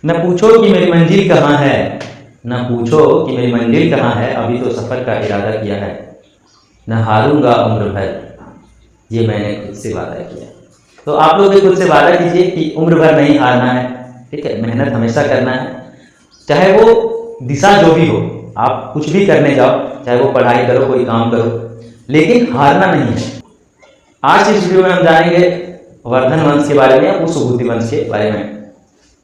न पूछो कि मेरी मंजिल कहाँ है, न पूछो कि मेरी मंजिल कहाँ है, अभी तो सफ़र का इरादा किया है, न हारूंगा उम्र भर, ये मैंने खुद से वादा किया। तो आप लोग भी खुद से वादा कीजिए कि उम्र भर नहीं हारना है, ठीक है, मेहनत हमेशा करना है, चाहे वो दिशा जो भी हो, आप कुछ भी करने जाओ, चाहे वो पढ़ाई करो, कोई काम करो, लेकिन हारना नहीं है। आज इस वीडियो में हम जानेंगे वर्धन वंश के बारे में या पुष्यभूति वंश के बारे में।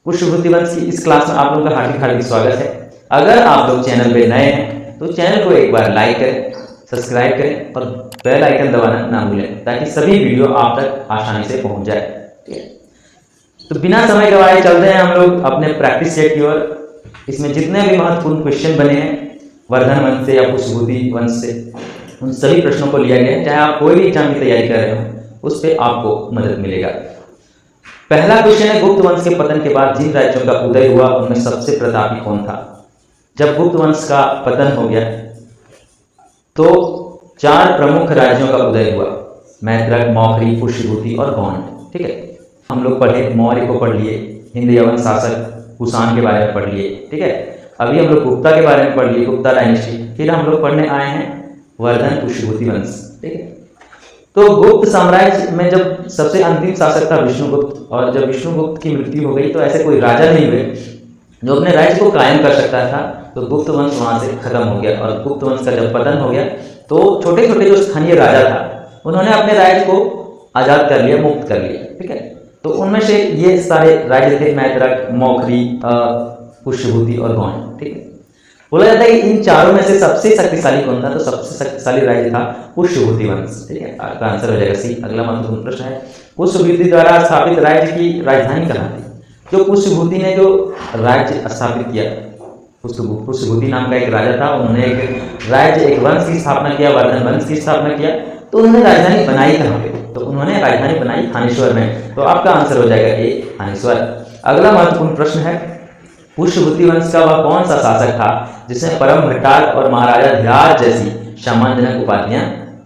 पुष्यभूति वंश की इस क्लास में आप लोगों का हार्दिक हार्दिक स्वागत है। अगर आप लोग चैनल पे नए हैं तो चैनल को एक बार लाइक करें, सब्सक्राइब करें और बेल आइकन दबाना ना भूलें, ताकि सभी वीडियो आप तक आसानी से पहुंच जाए। तो बिना समय गवाए चलते हैं हम लोग अपने प्रैक्टिस सेट की ओर। इसमें जितने भी महत्वपूर्ण क्वेश्चन बने हैं वर्धन वंश से या पुष्यभूति वंश से, उन सभी प्रश्नों को लिया गया है। चाहे आप कोई भी एग्जाम की तैयारी कर रहे हो, उस पर आपको मदद मिलेगा। पहला क्वेश्चन है, गुप्त वंश के पतन के बाद जिन राज्यों का उदय हुआ उनमें सबसे प्रतापी कौन था? जब गुप्त वंश का पतन हो गया तो 4 प्रमुख राज्यों का उदय हुआ, मैत्रक, मौखरी, पुष्यभूति और गौंड। ठीक है, हम लोग पढ़े, मौर्य को पढ़ लिए, हिंद यवन शासक कुषाण के बारे में पढ़ लिए। ठीक है, अभी हम लोग गुप्ता के बारे में पढ़ लिए, गुप्ता डायनेस्टी। फिर हम लोग पढ़ने आए हैं वर्धन पुष्यभूति वंश। ठीक है, तो गुप्त साम्राज्य में जब सबसे अंतिम शासक था विष्णुगुप्त, और जब विष्णुगुप्त की मृत्यु हो गई तो ऐसे कोई राजा नहीं हुए जो अपने राज्य को कायम कर सकता था, तो गुप्त वंश वहां से खत्म हो गया। और गुप्त वंश का जब पतन हो गया तो छोटे छोटे जो स्थानीय राजा था उन्होंने अपने राज्य को आजाद कर लिया, मुक्त कर लिया। ठीक है, तो उनमें से ये सारे राज्य थे, मैत्रक, मौखरी, पुष्यभूति और गौंड। ठीक है, बोला जाता है कि इन चारों में से सबसे शक्तिशाली कौन था? तो सबसे शक्तिशाली राज्य था पुष्यभूति वंश। ठीक है, आपका आंसर हो जाएगा सी। अगला महत्वपूर्ण प्रश्न है, पुष्यभूति द्वारा स्थापित राज्य की राजधानी कहाँ थी? जो पुष्यभूति ने जो राज्य स्थापित किया, पुष्यभूति नाम का एक राजा था, उन्होंने एक राज्य, एक वंश की स्थापना किया, वर्धन वंश की स्थापना किया। तो उन्होंने राजधानी बनाई कहाँ पे? तो उन्होंने राजधानी बनाई थानेश्वर में। तो आपका आंसर हो जाएगा ए, थानेश्वर। अगला महत्वपूर्ण प्रश्न है, पुष्यभूति वंश का वह कौन सा शासक था जिसने परम भट्टार और महाराजा धिराज जैसी सम्मानजनक उपाधियां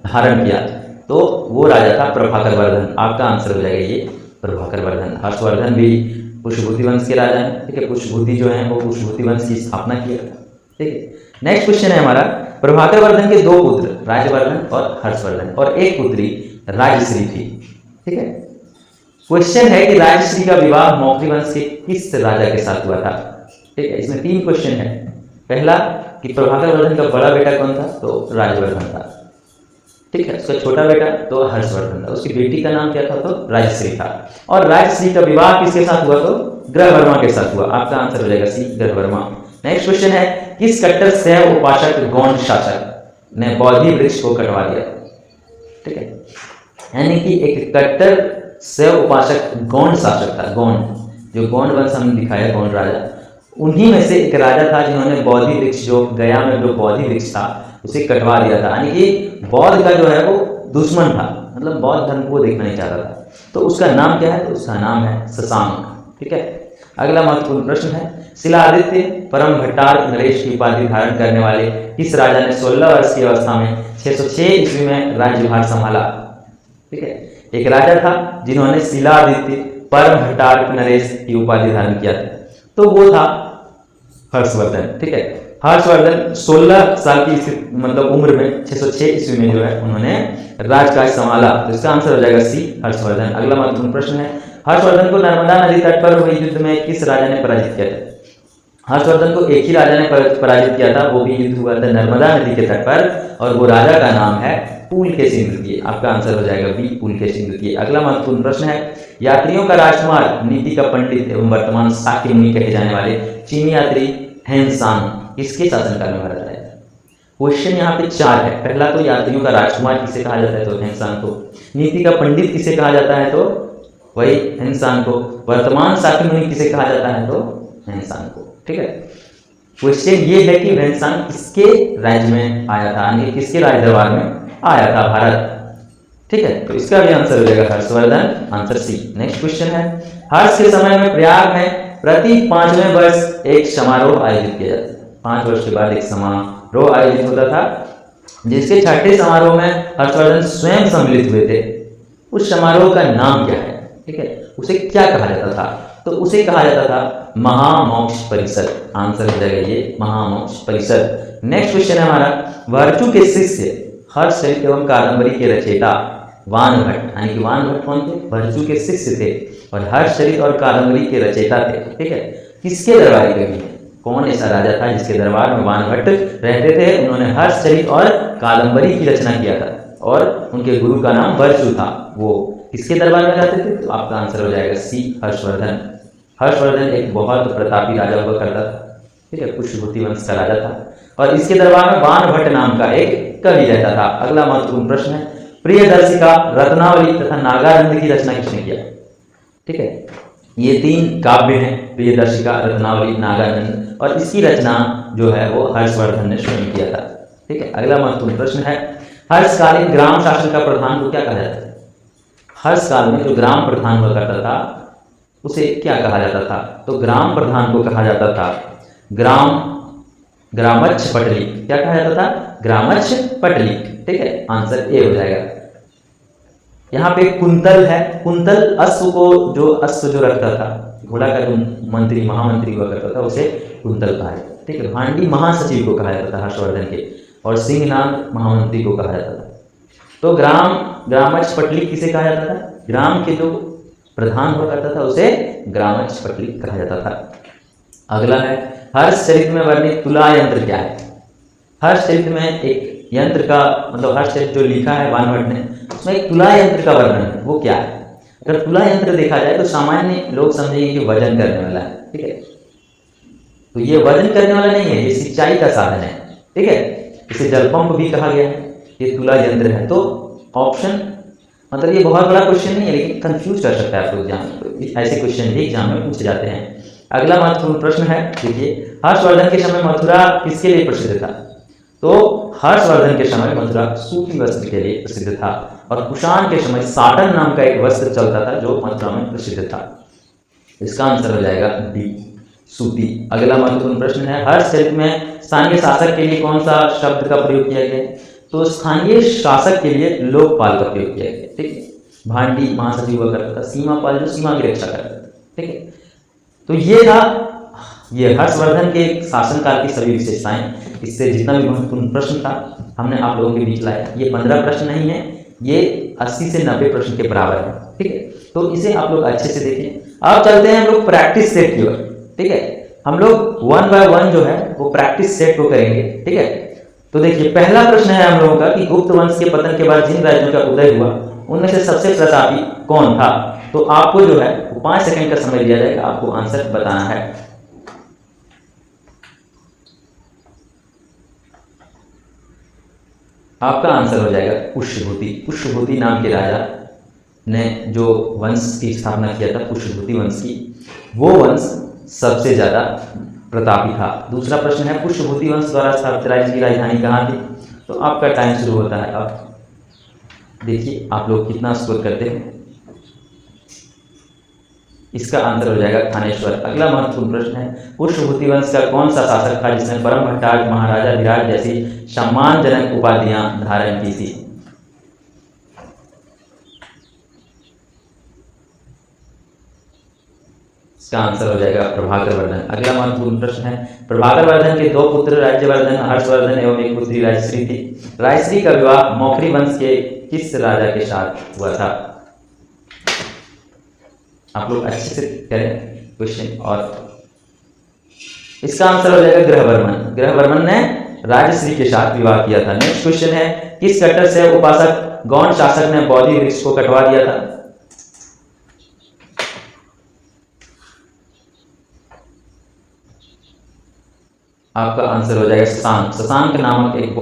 धारण किया? तो वो राजा था प्रभाकर वर्धन। आपका आंसर हो जाएगा ये, प्रभाकर वर्धन। हर्षवर्धन भी पुष्यभूति वंश के राजा हैं। ठीक है, पुष्यभूति जो है वो पुष्यभूति वंश की स्थापना किया। ठीक है, नेक्स्ट क्वेश्चन है हमारा, प्रभाकर वर्धन के 2 पुत्र राजवर्धन और हर्षवर्धन और एक पुत्री राजश्री थी। ठीक है, क्वेश्चन है कि राजश्री का विवाह मौखरी वंश के किस राजा के साथ हुआ था? ठीक है, इसमें 3 क्वेश्चन है। पहला कि प्रभाकर वर्धन का बड़ा बेटा कौन था? तो राजवर्धन था। ठीक है, उसका छोटा बेटा तो हर्षवर्धन था। उसकी बेटी का नाम क्या था? तो राजश्री था। और राजश्री का विवाह किसके साथ हुआ? तो ग्रहवर्मा के साथ हुआ। आपका आंसर हो जाएगा सी, ग्रहवर्मा। नेक्स्ट क्वेश्चन है, किस कट्टर शैव उपासक गौंड शासक ने बोधि वृक्ष को कटवा दिया? ठीक है, यानी कि एक कट्टर शैव उपासक गौंड शासक था। गौंड, जो गौंड वंश हमने दिखाया, गौंड राजा, उन्हीं में से एक राजा था जिन्होंने बोधि वृक्ष, जो गया में जो बोधि वृक्ष था, उसे कटवा दिया था। यानी कि बौद्ध का जो है वो दुश्मन था, मतलब बौद्ध धर्म को देखना नहीं चाहता था। तो उसका नाम क्या है? तो उसका नाम है शशांक। ठीक है, अगला महत्वपूर्ण प्रश्न है, शिलादित्य परम भट्टार नरेश की उपाधि धारण करने वाले किस राजा ने 16 वर्ष की अवस्था में 606 ईस्वी में राज्यभार संभाला? ठीक है, एक राजा था जिन्होंने शिलादित्य परम भट्टार नरेश की उपाधि धारण किया था, तो वो था हर्षवर्धन। ठीक है, हर्षवर्धन 16 साल की मतलब उम्र में 606 ईस्वी में जो है उन्होंने राजकाज संभाला। तो इसका आंसर हो जाएगा सी, हर्षवर्धन। अगला महत्वपूर्ण प्रश्न है, हर्षवर्धन को नर्मदा नदी तट पर हुए युद्ध में किस राजा ने पराजित किया था? हर्षवर्धन को एक ही राजा ने पराजित किया था, वो भी युद्ध हुआ था नर्मदा नदी के तट पर, और वो राजा का नाम है पुलकेशी नृत्य। आपका आंसर हो जाएगा बी, पुलकेशी नृत्य। अगला महत्वपूर्ण प्रश्न है, यात्रियों का राजकुमार, नीति का पंडित एवं वर्तमान शाक्य मुनि कहे जाने वाले चीनी यात्री हेनसांग किसके शासनकाल में मारा जाता है? क्वेश्चन यहाँ पे 4 है। पहला तो यात्रियों का राजकुमार किसे कहा जाता है? तो हेनसांग को। नीति का पंडित किसे कहा जाता है? तो वही हेनसांग को। वर्तमान शाक्य मुनि किसे कहा जाता है? तो हेनसांग को। ठीक है, क्वेश्चन ये है कि हेनसांग किसके राज्य में आया था, यानी किसके राज दरबार में आया था? भारत। ठीक है, तो इसका भी आंसर हो जाएगा Harshvardhan, answer C. Next question है, हर्ष के समय में प्रयाग में प्रति 5वें वर्ष एक समारोह आयोजित किया जाता है। 5 वर्ष के बाद एक समारोह आयोजित होता था, जिसके 6ठे समारोह में हर्षवर्धन स्वयं सम्मिलित हुए थे। उस समारोह का नाम क्या है? ठीक है, उसे क्या कहा जाता था? तो उसे कहा जाता था महामोक्ष परिषद। आंसर हो जाएगा ये महामोक्ष परिषद। नेक्स्ट क्वेश्चन है हमारा, वर्चु के शिष्य हर्षचरित एवं कादंबरी के रचयिता वानभट्ट, यानी कि वानभट्ट कौन थे? वर्चु के शिष्य थे और हर्षचरित और कादंबरी के रचयिता थे। ठीक है, किसके दरबारी कवि? कौन ऐसा राजा था जिसके दरबार में वानभट्ट रहते थे? उन्होंने हर्षचरित और कादंबरी की रचना किया था और उनके गुरु का नाम वर्चु था। वो किसके दरबार में रहते थे? तो आपका आंसर हो जाएगा सी, हर्षवर्धन। हर्षवर्धन एक बहुत प्रतापी राजा हुआ करता था। ठीक है, पुष्यभूति वंश का राजा था और इसके दरबार में वानभट्ट नाम का एक कवि रहता था। अगला महत्वपूर्ण प्रश्न है, प्रियदर्शिका, रत्नावली तथा नागानंद की रचना किसने किया? ठीक है, ये तीन काव्य हैं, प्रियदर्शिका, रत्नावली, नागानंद, और इसकी रचना जो है वो हर्षवर्धन ने स्वयं किया था। ठीक है, अगला महत्वपूर्ण प्रश्न है, हर्षकालीन ग्राम शासन का प्रधान को क्या कहा जाता है? हर्षकाल में जो ग्राम प्रधान हुआ करता था उसे क्या कहा जाता था? तो ग्राम प्रधान को कहा जाता था ग्रामच्छ पटलिक। क्या कहा जाता था? ग्रामच्छ पटलिक। ठीक है, आंसर ए हो जाएगा। यहाँ पे कुंतल है, कुंतल अश्व जो रखता था, घोड़ा का जो मंत्री महामंत्री हुआ करता था उसे कुंतल कहा जाता था। ठीक है, भांडी महासचिव को कहा जाता था हर्षवर्धन के, और सिंहनाद महामंत्री को कहा जाता था। तो ग्रामच्छ पटलिक किसे कहा जाता था? ग्राम के जो प्रधान हुआ करता था उसे ग्रामच्छ पटलिक कहा जाता था। अगला है, हर्षचरित में वर्णित तुला यंत्र क्या है? हर्षचरित में एक यंत्र का मतलब हर्षचरित जो लिखा है वानभट्ट ने, उसमें एक तुला यंत्र का वर्णन है, वो क्या है? अगर तुला यंत्र देखा जाए तो सामान्य लोग समझेंगे कि वजन करने वाला है। ठीक है, तो ये वजन करने वाला नहीं है, ये सिंचाई का साधन है। ठीक है, इसे जल पंप भी कहा गया है, ये तुला यंत्र है। तो ऑप्शन मतलब ये बहुत बड़ा क्वेश्चन नहीं है, लेकिन कंफ्यूज कर सकता है आप लोग एग्जाम, ऐसे क्वेश्चन भी एग्जाम में पूछे जाते हैं। अगला महत्वपूर्ण प्रश्न है, देखिए, हर्षवर्धन के समय मथुरा किसके लिए प्रसिद्ध था? तो हर्षवर्धन के समय मथुरा सूती वस्त्र के लिए प्रसिद्ध था और कुषाण के समय साटन नाम का एक वस्त्र चलता था जो मथुरा में प्रसिद्ध था। इसका आंसर हो जाएगा डी, सूती। अगला महत्वपूर्ण प्रश्न है, हर्षचरित में स्थानीय शासक के लिए कौन सा शब्द का प्रयोग किया गया? तो स्थानीय शासक के लिए लोकपाल का प्रयोग किया गया। ठीक है, भांडी महासचिव हुआ करता था, सीमापाल जो सीमा की रक्षा करता था। ठीक है, तो ये था ये हर्षवर्धन के शासनकाल की सभी विशेषताएं। इससे जितना भी महत्वपूर्ण प्रश्न था हमने आप लोगों के बीच लाया। ये 15 प्रश्न नहीं है, ये 80 से 90 प्रश्न के बराबर है। ठीक है, तो इसे आप लोग अच्छे से देखें। अब चलते हैं हम लोग प्रैक्टिस सेट की ओर। ठीक है, हम लोग 1 by 1 जो है वो प्रैक्टिस सेट को करेंगे। ठीक है, तो देखिए, पहला प्रश्न है हम लोगों का कि गुप्त वंश के पतन के बाद जिन राज्यों का उदय हुआ उनमें से सबसे प्रतापी कौन था? तो आपको जो है 5 सेकंड का समय दिया जाएगा, आपको आंसर बताना है। आपका आंसर हो जाएगा पुष्यभूति। पुष्यभूति नाम के राजा ने जो वंश की स्थापना किया था, पुष्यभूति वंश की, वो वंश सबसे ज्यादा प्रतापी था। दूसरा प्रश्न है, पुष्यभूति वंश द्वारा स्थापित राज्य की राजधानी कहाँ थी? तो आपका टाइम शुरू होता है। अब देखिए आप लोग कितना स्कोर करते हैं। इसका आंसर हो जाएगा थानेश्वर। अगला महत्वपूर्ण प्रश्न है, पुष्यभूति वंश का कौन सा शासक था जिसने परमभट्टारक, महाराजा विराट जैसी सम्मानजनक उपाधियां धारण की थी? इसका आंसर हो जाएगा प्रभाकर वर्धन। अगला महत्वपूर्ण प्रश्न है, प्रभाकर वर्धन के 2 पुत्र राज्यवर्धन, हर्षवर्धन एवं एक पुत्री राजश्री थी। राजश्री का विवाह मौखरी वंश के किस राजा के साथ हुआ था? आप लोग अच्छे से करें क्वेश्चन। और इसका आंसर हो जाएगा ग्रहवर्मन। ग्रहवर्मन ने राजश्री के साथ विवाह किया था। नेक्स्ट क्वेश्चन है, किस कट्टर से उपासक गौड़ शासक ने बोधि वृक्ष को कटवा दिया था? आपका आंसर हो जाएगा शशांक। शशांक नामक एक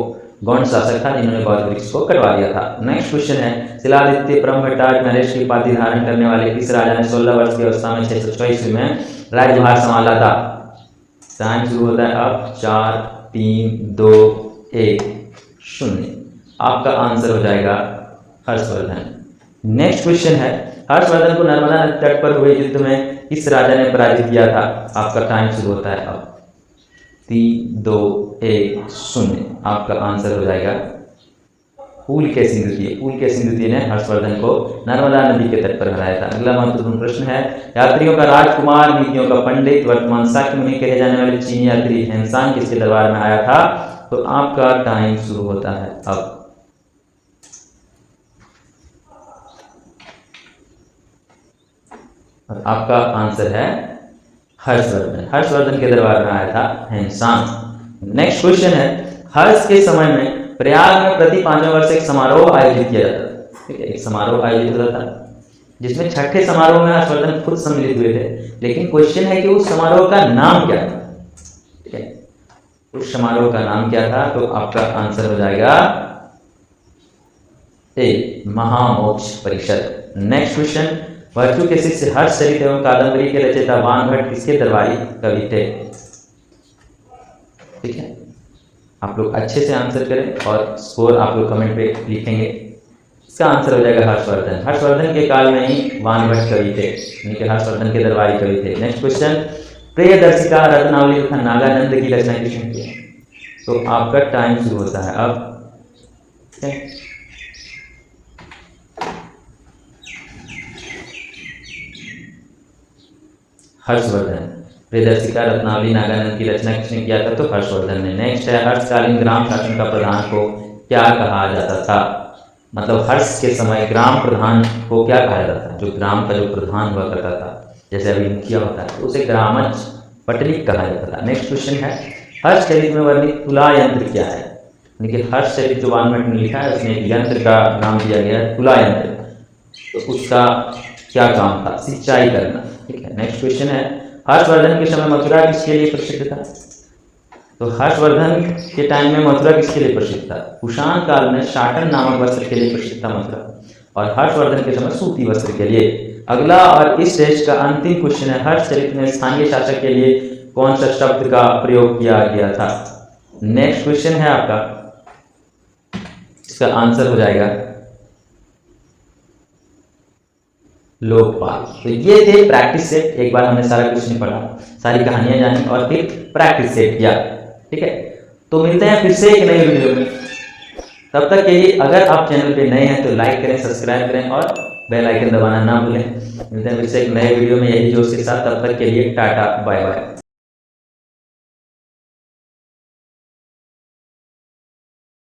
गौड़ शासक था जिन्होंने बौद्ध वृक्ष को कटवा दिया था। नेक्स्ट क्वेश्चन है, शिलादित्य ब्रह्मभट्टारक नरेश की उपाधि धारण करने वाले किस राजा ने 16 वर्ष की अवस्था में 624 में राज्यभार संभाला था? टाइम शुरू होता है अब। 4 3 2 1 0। आपका आंसर हो जाएगा हर्षवर्धन। नेक्स्ट क्वेश्चन है, हर्षवर्धन को नर्मदा नदी तट पर हुए युद्ध में किस राजा ने पराजित किया था? आपका टाइम शुरू होता है अब। 3 2 1 0। आपका आंसर हो जाएगा पुलकेशी द्वितीय ने हर्षवर्धन को नर्मदा नदी के तट पर हराया था। अगला महत्वपूर्ण प्रश्न है, यात्रियों का राजकुमार, नीतियों का पंडित, वर्तमान शाक्य मुनि कहे जाने वाले चीनी यात्री हेनसांग किसके दरबार में आया था? तो आपका टाइम शुरू होता है अब। और आपका आंसर है हर्षवर्धन के दरबार में आया था हेनसांग। नेक्स्ट क्वेश्चन है, हर्ष के समय में प्रयाग में प्रति 5वें वर्ष एक समारोह आयोजित किया जाता था। ठीक है, एक समारोह आयोजित होता था जिसमें छठे समारोह में हर्षवर्धन खुद सम्मिलित हुए थे। लेकिन क्वेश्चन है कि उस समारोह का नाम क्या था? ठीक है, उस समारोह का नाम क्या था? तो आपका आंसर हो जाएगा ए, महामोक्ष परिषद। नेक्स्ट क्वेश्चन, वर्चू के शिष्य हर्षचरित एवं कादंबरी के रचयिता वानभट्ट किसके दरबारी कवि थे? ठीक है, आप लोग अच्छे से आंसर करें और स्कोर आप लोग कमेंट पे लिखेंगे। इसका आंसर हो जाएगा हर्षवर्धन के काल में ही वानभट्ट कवि थे, यानी कि हर्षवर्धन के दरबारी कवि थे। नेक्स्ट क्वेश्चन, प्रियदर्शिका रत्नावली तथा नागानंद की रचना किसने की? तो आपका टाइम शुरू होता है अब। हर्षवर्धन, प्रियदर्शिका रत्नावली नागानंद की रचना किसने किया था? तो हर्षवर्धन ने। नेक्स्ट है, हर्षकालीन ग्राम शासन का प्रधान को क्या कहा जाता था? मतलब हर्ष के समय ग्राम प्रधान को क्या कहा जाता था? जो ग्राम का जो प्रधान हुआ करता था, जैसे अभी मुखिया होता है, तो उसे ग्रामज पटलिक कहा जाता था। नेक्स्ट क्वेश्चन है, हर्षचरित में वर्णित तुला यंत्र क्या है? यानी कि हर्षचरित जो वानभट्ट ने लिखा है उसमें एक यंत्र का नाम दिया गया है तुला यंत्र, तो उसका क्या काम था? सिंचाई करना। ठीक है, नेक्स्ट क्वेश्चन है, हर्षवर्धन के समय मथुरा किसके लिए प्रसिद्ध था? तो हर्षवर्धन के टाइम में मथुरा किसके लिए प्रसिद्ध था? कुषाण काल में शाटन नामक वस्त्र के लिए प्रसिद्ध था मथुरा, और हर्षवर्धन के समय सूती वस्त्र के लिए। अगला और इस टेस्ट का अंतिम क्वेश्चन है, हर्षचरित में स्थानीय शासक के लिए कौन सा शब्द का प्रयोग किया गया था? नेक्स्ट क्वेश्चन है आपका, इसका आंसर हो जाएगा लोकपाल। तो ये थे प्रैक्टिस सेट। एक बार हमने सारा क्वेश्चन पढ़ा, सारी कहानियां जानी और फिर प्रैक्टिस सेट किया। ठीक है, तो मिलते हैं फिर से एक नई वीडियो में। तब तक के लिए अगर आप चैनल पे नए हैं तो लाइक करें, सब्सक्राइब करें और बेल आइकन दबाना ना भूलें। मिलते हैं फिर से एक नए वीडियो में यही जोश के साथ। तब तक के लिए टाटा बाय बाय।